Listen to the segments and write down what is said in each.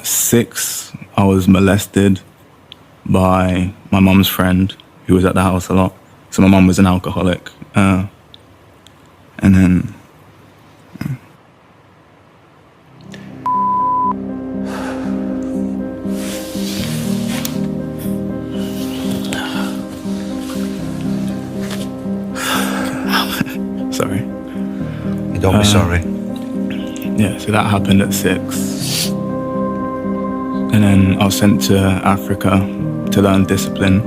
At 6, I was molested by my mum's friend who was at the house a lot. So my mum was an alcoholic. And then... Sorry. Don't be sorry. Yeah, so that happened at 6. And then I was sent to Africa to learn discipline.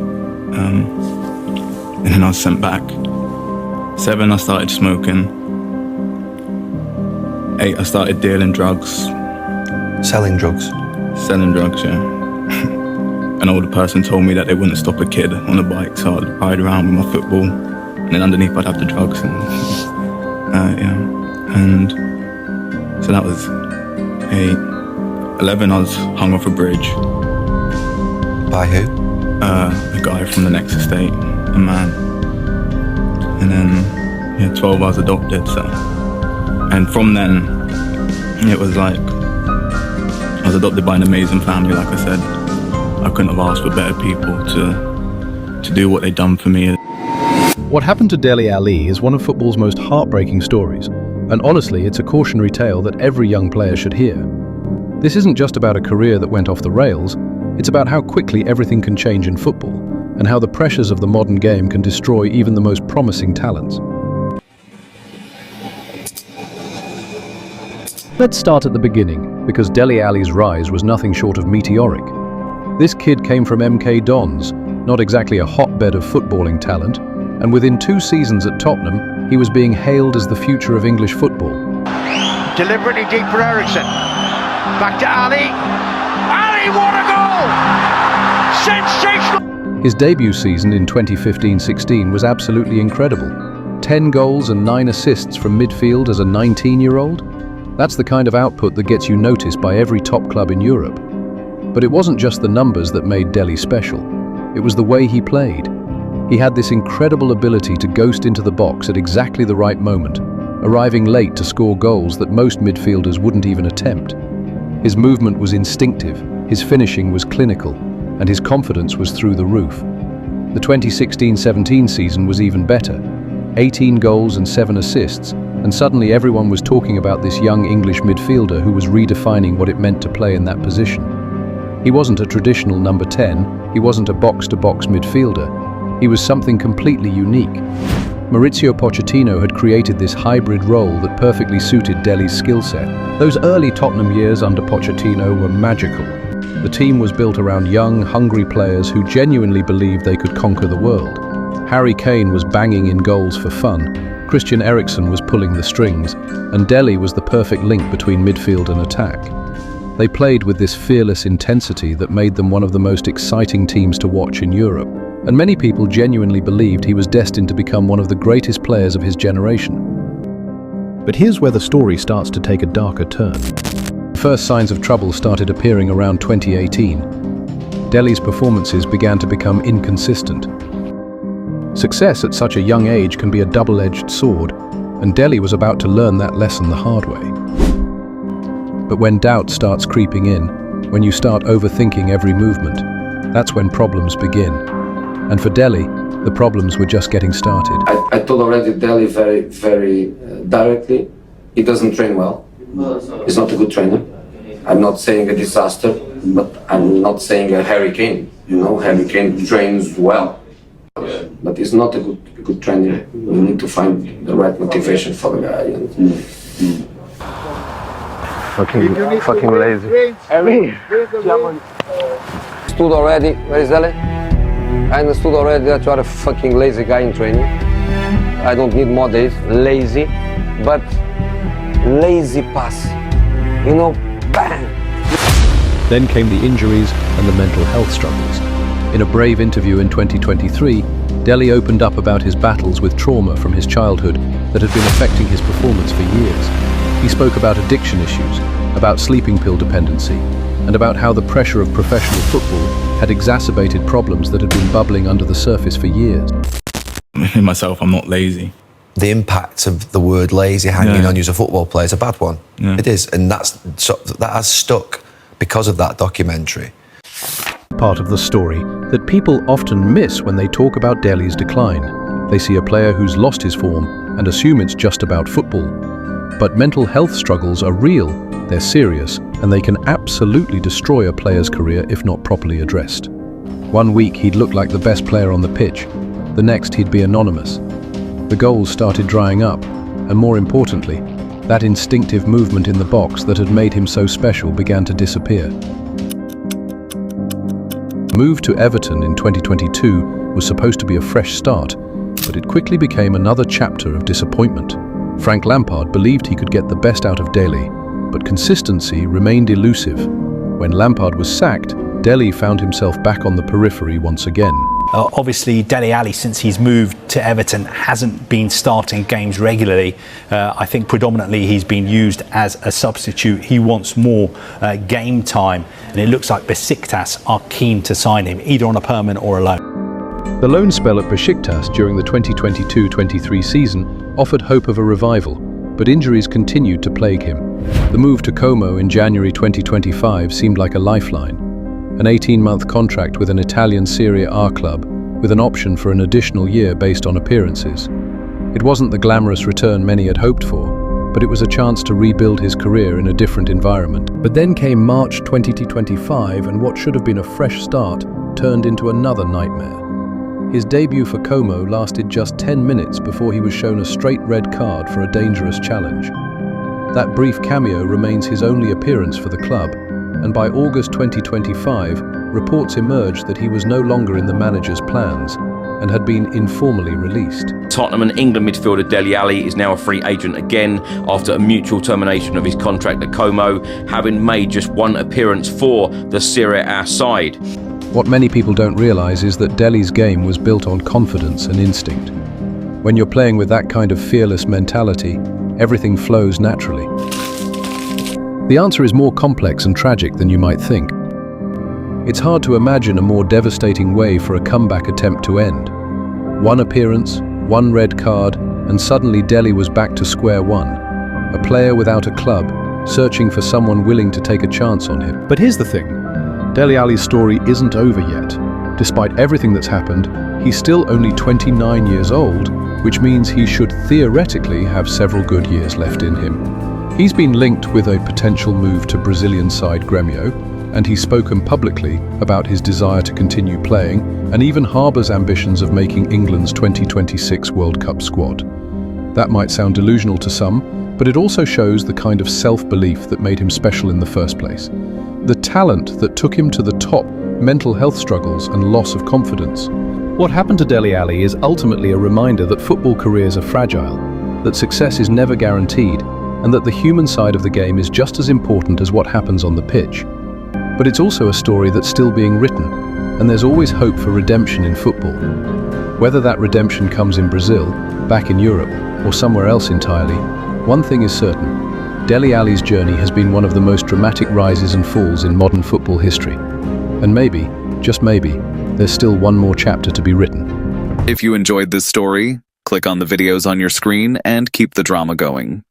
And then I was sent back. 7, I started smoking. 8, I started dealing drugs. Selling drugs? Selling drugs, yeah. An older person told me that they wouldn't stop a kid on a bike, so I'd ride around with my football, and then underneath I'd have the drugs, and yeah. And so that was 8. 11, I was hung off a bridge. By who? A guy from the next estate, a man. And then, yeah, 12, I was adopted, so. And from then, it was like, I was adopted by an amazing family, like I said. I couldn't have asked for better people to do what they'd done for me. What happened to Dele Alli is one of football's most heartbreaking stories. And honestly, it's a cautionary tale that every young player should hear. This isn't just about a career that went off the rails, it's about how quickly everything can change in football, and how the pressures of the modern game can destroy even the most promising talents. Let's start at the beginning, because Dele Alli's rise was nothing short of meteoric. This kid came from MK Dons, not exactly a hotbed of footballing talent, and within 2 seasons at Tottenham, he was being hailed as the future of English football. Deliberately deep for Ericsson. Back to Ali. Ali, what a goal! Sensational! His debut season in 2015-16 was absolutely incredible. 10 goals and 9 assists from midfield as a 19-year-old? That's the kind of output that gets you noticed by every top club in Europe. But it wasn't just the numbers that made Dele special. It was the way he played. He had this incredible ability to ghost into the box at exactly the right moment, arriving late to score goals that most midfielders wouldn't even attempt. His movement was instinctive, his finishing was clinical, and his confidence was through the roof. The 2016-17 season was even better. 18 goals and 7 assists, and suddenly everyone was talking about this young English midfielder who was redefining what it meant to play in that position. He wasn't a traditional number 10, he wasn't a box-to-box midfielder, he was something completely unique. Mauricio Pochettino had created this hybrid role that perfectly suited Dele's skill set. Those early Tottenham years under Pochettino were magical. The team was built around young, hungry players who genuinely believed they could conquer the world. Harry Kane was banging in goals for fun, Christian Eriksen was pulling the strings, and Dele was the perfect link between midfield and attack. They played with this fearless intensity that made them one of the most exciting teams to watch in Europe. And many people genuinely believed he was destined to become one of the greatest players of his generation. But here's where the story starts to take a darker turn. The first signs of trouble started appearing around 2018. Dele's performances began to become inconsistent. Success at such a young age can be a double-edged sword, and Dele was about to learn that lesson the hard way. But when doubt starts creeping in, when you start overthinking every movement, that's when problems begin. And for Dele, the problems were just getting started. I told already Dele very directly, he doesn't train well. He's not a good trainer. I'm not saying a disaster, but I'm not saying a Harry Kane. You know, Harry Kane trains well, but he's not a good trainer. We need to find the right motivation for the guy. And Fucking lazy. Stood already, where is Dele? I understood already that you are a fucking lazy guy in training. I don't need more days, lazy, but lazy pass. You know, bang! Then came the injuries and the mental health struggles. In a brave interview in 2023, Dele opened up about his battles with trauma from his childhood that had been affecting his performance for years. He spoke about addiction issues, about sleeping pill dependency, and about how the pressure of professional football had exacerbated problems that had been bubbling under the surface for years. In myself, I'm not lazy. The impact of the word lazy hanging on you as a football player is a bad one. Yeah. It is, and that has stuck because of that documentary. Part of the story that people often miss when they talk about Dele's decline. They see a player who's lost his form and assume it's just about football. But mental health struggles are real, they're serious, and they can absolutely destroy a player's career if not properly addressed. One week he'd look like the best player on the pitch, the next he'd be anonymous. The goals started drying up, and more importantly, that instinctive movement in the box that had made him so special began to disappear. The move to Everton in 2022 was supposed to be a fresh start, but it quickly became another chapter of disappointment. Frank Lampard believed he could get the best out of Dele, but consistency remained elusive. When Lampard was sacked, Dele found himself back on the periphery once again. Obviously, Dele Alli, since he's moved to Everton, hasn't been starting games regularly. I think predominantly he's been used as a substitute. He wants more game time, and it looks like Besiktas are keen to sign him, either on a permanent or a loan. The loan spell at Besiktas during the 2022-23 season offered hope of a revival, but injuries continued to plague him. The move to Como in January 2025 seemed like a lifeline. An 18-month contract with an Italian Serie A club, with an option for an additional year based on appearances. It wasn't the glamorous return many had hoped for, but it was a chance to rebuild his career in a different environment. But then came March 2025, and what should have been a fresh start turned into another nightmare. His debut for Como lasted just 10 minutes before he was shown a straight red card for a dangerous challenge. That brief cameo remains his only appearance for the club, and by August 2025, reports emerged that he was no longer in the manager's plans and had been informally released. Tottenham and England midfielder Dele Alli is now a free agent again after a mutual termination of his contract at Como, having made just one appearance for the Serie A side. What many people don't realise is that Dele's game was built on confidence and instinct. When you're playing with that kind of fearless mentality, everything flows naturally. The answer is more complex and tragic than you might think. It's hard to imagine a more devastating way for a comeback attempt to end. One appearance, one red card, and suddenly Dele was back to square one. A player without a club, searching for someone willing to take a chance on him. But here's the thing, Dele Alli's story isn't over yet. Despite everything that's happened, he's still only 29 years old, which means he should theoretically have several good years left in him. He's been linked with a potential move to Brazilian side Grêmio, and he's spoken publicly about his desire to continue playing and even harbours ambitions of making England's 2026 World Cup squad. That might sound delusional to some, but it also shows the kind of self-belief that made him special in the first place. The talent that took him to the top, mental health struggles and loss of confidence. What happened to Dele Alli is ultimately a reminder that football careers are fragile, that success is never guaranteed, and that the human side of the game is just as important as what happens on the pitch. But it's also a story that's still being written, and there's always hope for redemption in football. Whether that redemption comes in Brazil, back in Europe, or somewhere else entirely, one thing is certain. Dele Alli's journey has been one of the most dramatic rises and falls in modern football history. And maybe, just maybe, there's still one more chapter to be written. If you enjoyed this story, click on the videos on your screen and keep the drama going.